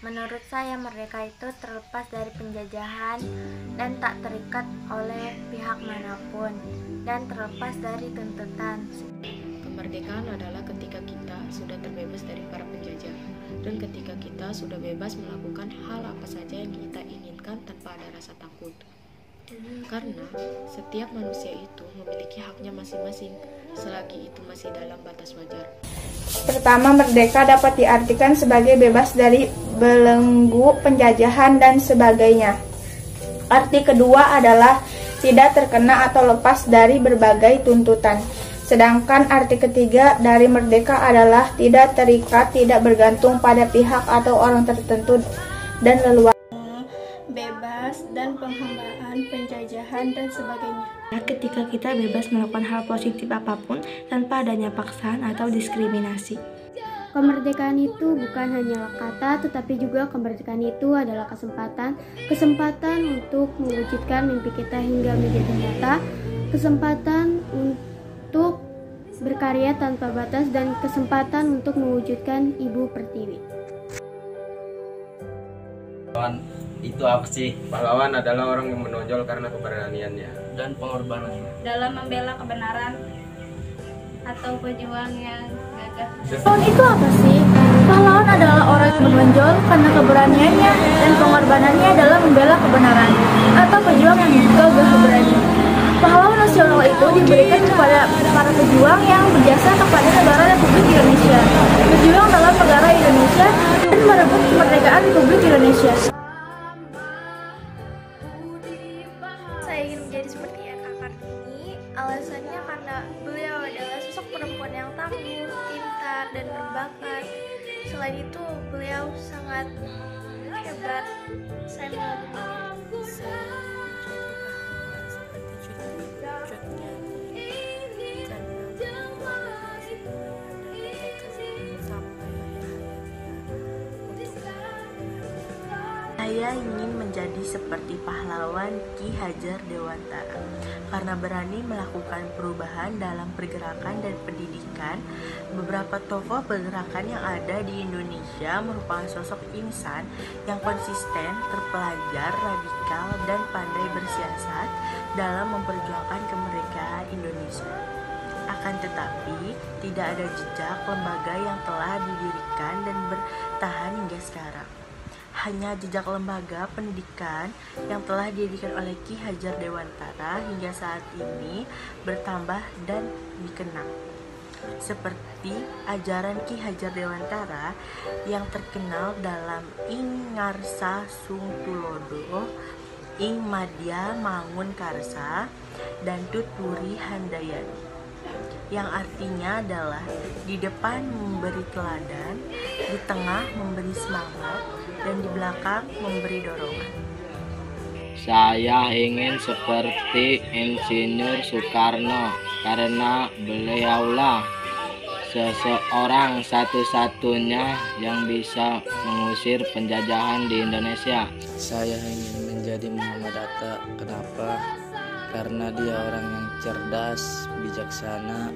Menurut saya merdeka itu terlepas dari penjajahan dan tak terikat oleh pihak manapun dan terlepas dari tuntutan. Kemerdekaan adalah ketika kita sudah terbebas dari para penjajah dan ketika kita sudah bebas melakukan hal apa saja yang kita inginkan tanpa ada rasa takut. Karena setiap manusia itu memiliki haknya masing-masing selagi itu masih dalam batas wajar. Pertama, merdeka dapat diartikan sebagai bebas dari belenggu penjajahan dan sebagainya. Arti kedua adalah tidak terkena atau lepas dari berbagai tuntutan. Sedangkan arti ketiga dari merdeka adalah tidak terikat, tidak bergantung pada pihak atau orang tertentu dan leluasa. Bebas dan penghambaan, penjajahan dan sebagainya. Ketika kita bebas melakukan hal positif apapun tanpa adanya paksaan atau diskriminasi. Kemerdekaan itu bukan hanya kata, tetapi juga kemerdekaan itu adalah kesempatan untuk mewujudkan mimpi kita hingga menjadi nyata, kesempatan untuk berkarya tanpa batas, dan kesempatan untuk mewujudkan Ibu Pertiwi. Itu apa sih? Pahlawan adalah orang yang menonjol karena keberaniannya dan pengorbanannya Dalam membela kebenaran atau pejuang yang gagah. Pahlawan itu apa sih? Pahlawan adalah orang yang menonjol karena keberaniannya dan pengorbanannya dalam membela kebenaran atau pejuang yang gagah berani. Pahlawan nasional itu diberikan kepada para pejuang yang berjasa kepada negara Republik Indonesia, berjuang dalam negara Indonesia dan merebut kemerdekaan Republik Indonesia. Saya ingin menjadi seperti Eka Kartini, alasannya karena beliau adalah sosok perempuan yang tangguh, pintar, dan berbakat. Selain itu, beliau sangat hebat. Saya mengagumi. Saya ingin menjadi seperti pahlawan Ki Hajar Dewantara karena berani melakukan perubahan dalam pergerakan dan pendidikan. Beberapa tokoh pergerakan yang ada di Indonesia merupakan sosok insan yang konsisten, terpelajar, radikal, dan pandai bersiasat dalam memperjuangkan kemerdekaan Indonesia. Akan tetapi, tidak ada jejak lembaga yang telah didirikan dan bertahan hingga sekarang. Hanya jejak lembaga pendidikan yang telah didirikan oleh Ki Hajar Dewantara hingga saat ini bertambah dan dikenang. Seperti ajaran Ki Hajar Dewantara yang terkenal dalam Ing Ngarsa Sung Tulodo, Ing Madya Mangun Karsa, dan Tuturi Handayani, yang artinya adalah di depan memberi teladan, di tengah memberi semangat, dan di belakang memberi dorongan. Saya ingin seperti Insinyur Soekarno karena beliaulah seseorang satu-satunya yang bisa mengusir penjajahan di Indonesia. Saya ingin menjadi Muhammad Hatta. Kenapa? Karena dia orang yang cerdas, bijaksana,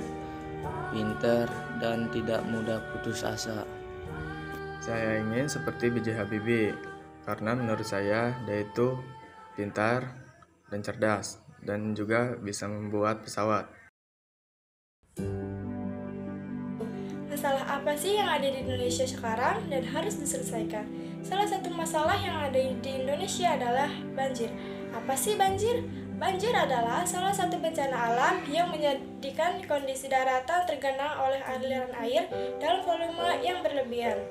pintar, dan tidak mudah putus asa. Saya ingin seperti B.J. Habibie karena menurut saya dia itu pintar dan cerdas dan juga bisa membuat pesawat. Masalah apa sih yang ada di Indonesia sekarang dan harus diselesaikan? Salah satu masalah yang ada di Indonesia adalah banjir. Apa sih banjir? Banjir adalah salah satu bencana alam yang menjadikan kondisi daratan tergenang oleh aliran air dalam volume yang berlebihan.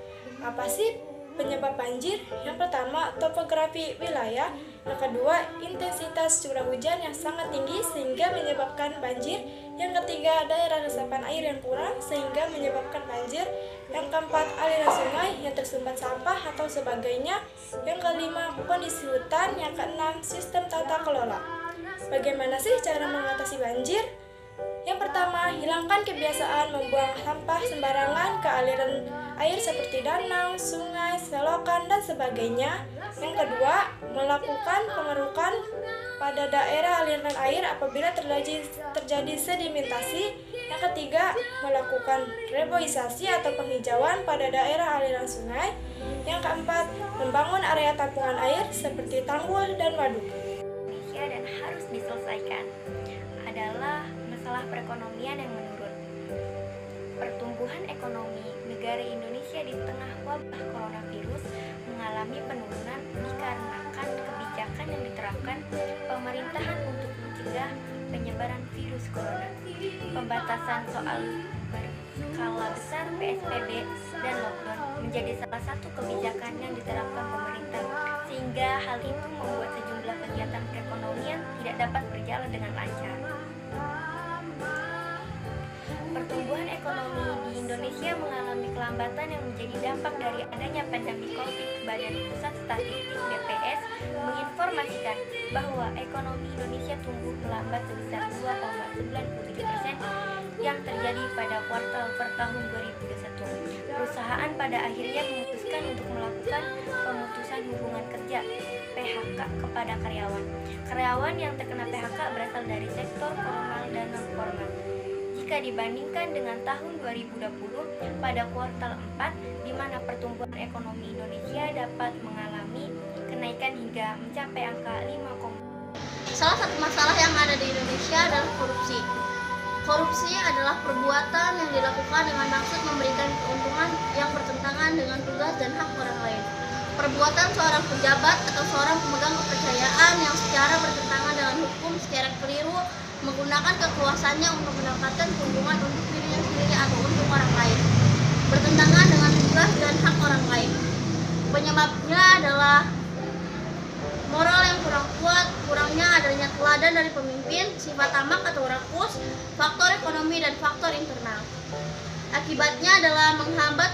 Apa sih penyebab banjir? Yang pertama, topografi wilayah. Yang kedua, intensitas curah hujan yang sangat tinggi sehingga menyebabkan banjir. Yang ketiga, daerah resapan air yang kurang sehingga menyebabkan banjir. Yang keempat, aliran sungai yang tersumbat sampah atau sebagainya. Yang kelima, kondisi hutan. Yang keenam, sistem tata kelola. Bagaimana sih cara mengatasi banjir? Yang pertama, hilangkan kebiasaan membuang sampah sembarangan ke aliran air seperti danau, sungai, selokan, dan sebagainya. Yang kedua, melakukan pengerukan pada daerah aliran air apabila terjadi sedimentasi. Yang ketiga, melakukan reboisasi atau penghijauan pada daerah aliran sungai. Yang keempat, membangun area tampungan air seperti tanggul dan waduk. Indonesia dan harus diselesaikan adalah masalah perekonomian yang menurun. Pertumbuhan ekonomi negara Indonesia di tengah wabah coronavirus mengalami penurunan dikarenakan kebijakan yang diterapkan pemerintahan untuk mencegah penyebaran virus corona. Pembatasan soal berskala besar PSBB dan lockdown menjadi salah satu kebijakan yang diterapkan pemerintah, sehingga hal itu membuat sejumlah kegiatan perekonomian tidak dapat berjalan dengan lancar. Pertumbuhan ekonomi di Indonesia mengalami kelambatan yang menjadi dampak dari adanya pandemi COVID. Badan Pusat Statistik (BPS) menginformasikan bahwa ekonomi Indonesia tumbuh melambat sebesar 2,97% yang terjadi pada kuartal per tahun 2021. Perusahaan pada akhirnya memutuskan untuk melakukan pemutusan hubungan kerja (PHK) kepada karyawan. Karyawan yang terkena PHK berasal dari sektor formal dan non-formal. Jika dibandingkan dengan tahun 2020 pada kuartal 4, di mana pertumbuhan ekonomi Indonesia dapat mengalami kenaikan hingga mencapai angka 5. Salah satu masalah yang ada di Indonesia adalah korupsi. Korupsi adalah perbuatan yang dilakukan dengan maksud memberikan keuntungan yang bertentangan dengan tugas dan hak orang lain. Perbuatan seorang pejabat atau seorang pemegang kepercayaan yang secara bertentangan dengan hukum secara keliru menggunakan kekuasaannya untuk mendapatkan keuntungan untuk dirinya sendiri atau untuk orang lain, bertentangan dengan tugas dan hak orang lain. Penyebabnya adalah moral yang kurang kuat, kurangnya adanya teladan dari pemimpin, sifat tamak atau rakus, faktor ekonomi dan faktor internal. Akibatnya adalah menghambat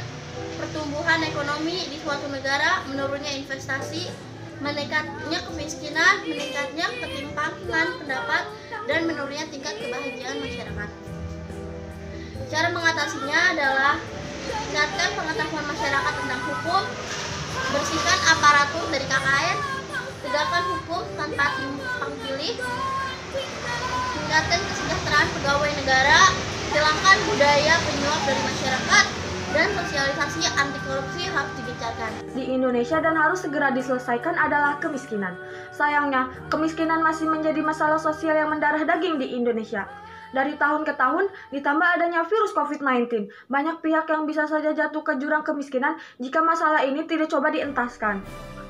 pertumbuhan ekonomi di suatu negara, menurunnya investasi, meningkatnya kemiskinan, meningkatnya ketimpangan pendapat, dan menurunnya tingkat kebahagiaan masyarakat. Cara mengatasinya adalah tingkatkan pengetahuan masyarakat tentang hukum, bersihkan aparatur dari KKN, tegakkan hukum tanpa timpang pilih, tingkatkan kesejahteraan pegawai negara, hilangkan budaya penyuap dari masyarakat, dan sosialisasi anti korupsi harus digencarkan. Di Indonesia dan harus segera diselesaikan adalah kemiskinan. Sayangnya, kemiskinan masih menjadi masalah sosial yang mendarah daging di Indonesia. Dari tahun ke tahun, ditambah adanya virus COVID-19, banyak pihak yang bisa saja jatuh ke jurang kemiskinan jika masalah ini tidak coba dientaskan.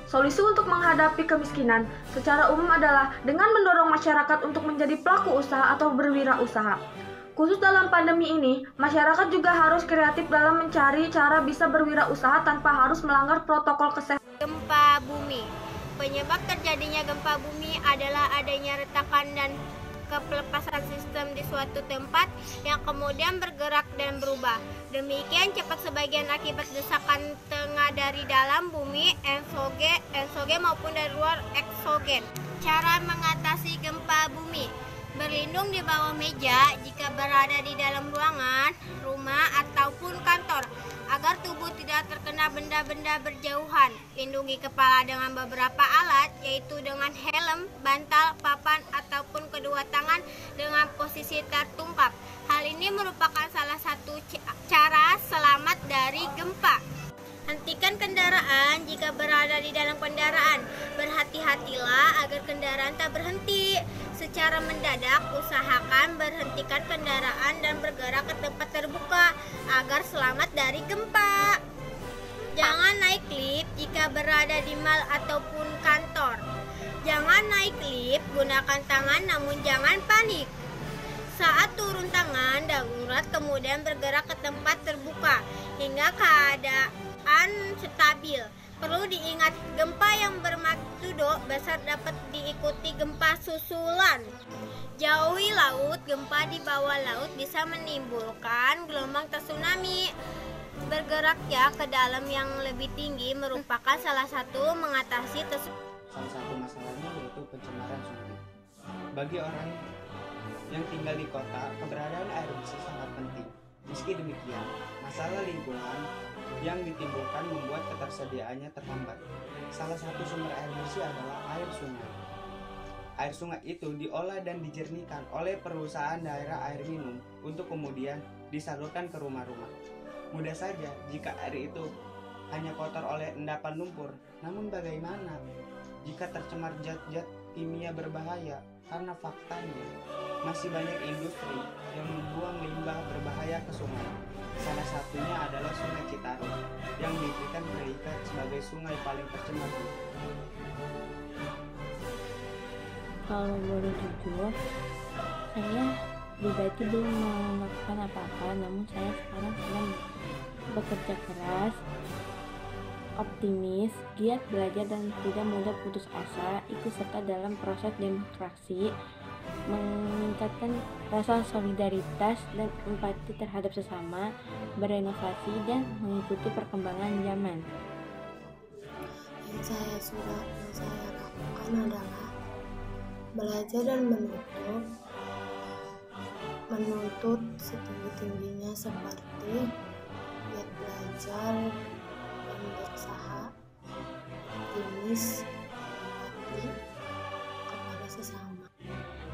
Solusi untuk menghadapi kemiskinan secara umum adalah dengan mendorong masyarakat untuk menjadi pelaku usaha atau berwirausaha. Khusus dalam pandemi ini, masyarakat juga harus kreatif dalam mencari cara bisa berwirausaha tanpa harus melanggar protokol kesehatan. Gempa bumi. Penyebab terjadinya gempa bumi adalah adanya retakan dan kepelepasan sistem di suatu tempat yang kemudian bergerak dan berubah. Demikian cepat sebagian akibat desakan tengah dari dalam bumi, ensogen maupun dari luar, eksogen. Cara mengatasi gempa bumi. Berlindung di bawah meja jika berada di dalam ruangan, rumah, ataupun kantor, agar tubuh tidak terkena benda-benda berjauhan. Lindungi kepala dengan beberapa alat, yaitu dengan helm, bantal, papan, ataupun kedua tangan dengan posisi tertungkap. Hal ini merupakan salah satu cara selamat dari gempa. Hentikan kendaraan jika berada di dalam kendaraan. Berhati-hatilah agar kendaraan tak berhenti. Secara mendadak, usahakan berhentikan kendaraan dan bergerak ke tempat terbuka agar selamat dari gempa. Jangan naik lift jika berada di mal ataupun kantor. Jangan naik lift, gunakan tangan namun jangan panik. Saat turun tangan darurat, kemudian bergerak ke tempat terbuka hingga keadaan stabil. Perlu diingat, gempa yang bermagnitudo besar dapat diikuti gempa susulan. Jauhi laut, gempa di bawah laut bisa menimbulkan gelombang tsunami. Bergeraknya ke dalam yang lebih tinggi merupakan salah satu mengatasi tersebut. Salah satu masalahnya yaitu pencemaran sungai. Bagi orang yang tinggal di kota, keberadaan air bersih sangat penting. Meski demikian, masalah lingkungan yang ditimbulkan membuat ketersediaannya terhambat. Salah satu sumber air bersih adalah air sungai. air sungai itu diolah dan dijernihkan oleh perusahaan daerah air minum untuk kemudian disalurkan ke rumah-rumah. Mudah saja jika air itu hanya kotor oleh endapan lumpur. Namun bagaimana jika tercemar zat-zat kimia berbahaya? Karena faktanya masih banyak industri yang membuang limbah berbahaya ke sungai. Salah satunya adalah Sungai Citarum yang diberikan predikat sebagai sungai paling tercemar. Kalau boleh jujur, saya pribadi belum melakukan apa-apa, namun saya sekarang sedang bekerja keras, optimis, giat belajar dan tidak mudah putus asa, ikut serta dalam proses demokrasi, meningkatkan rasa solidaritas dan empati terhadap sesama, berinovasi dan mengikuti perkembangan zaman. Yang saya lakukan adalah belajar dan menuntut setinggi-tingginya seperti giat belajar dan berusaha, optimis, empati kepada sesama,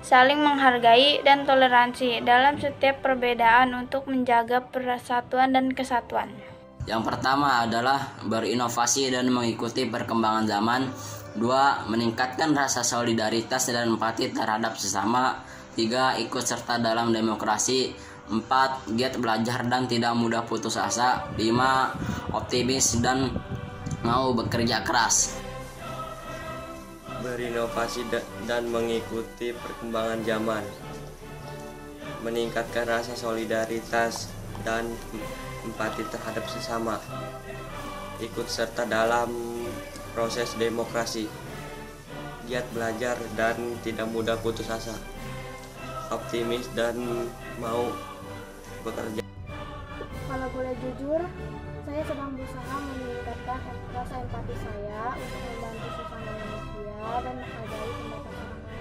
saling menghargai dan toleransi dalam setiap perbedaan untuk menjaga persatuan dan kesatuan. Yang pertama adalah berinovasi dan mengikuti perkembangan zaman. 2. Meningkatkan rasa solidaritas dan empati terhadap sesama. 3. Ikut serta dalam demokrasi. 4. Giat belajar dan tidak mudah putus asa. 5. Optimis dan mau bekerja keras. Berinovasi dan mengikuti perkembangan zaman. Meningkatkan rasa solidaritas dan empati terhadap sesama. Ikut serta dalam proses demokrasi. Giat belajar dan tidak mudah putus asa. Optimis dan mau bekerja. Kalau boleh jujur, saya sedang berusaha meningkatkan rasa empati saya untuk membantu sesama manusia dan menghargai pendapat orang lain.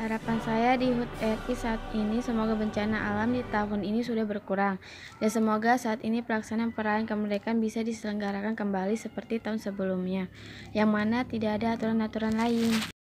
Harapan saya di HUT RI saat ini semoga bencana alam di tahun ini sudah berkurang dan semoga saat ini pelaksanaan perayaan kemerdekaan bisa diselenggarakan kembali seperti tahun sebelumnya, yang mana tidak ada aturan-aturan lain.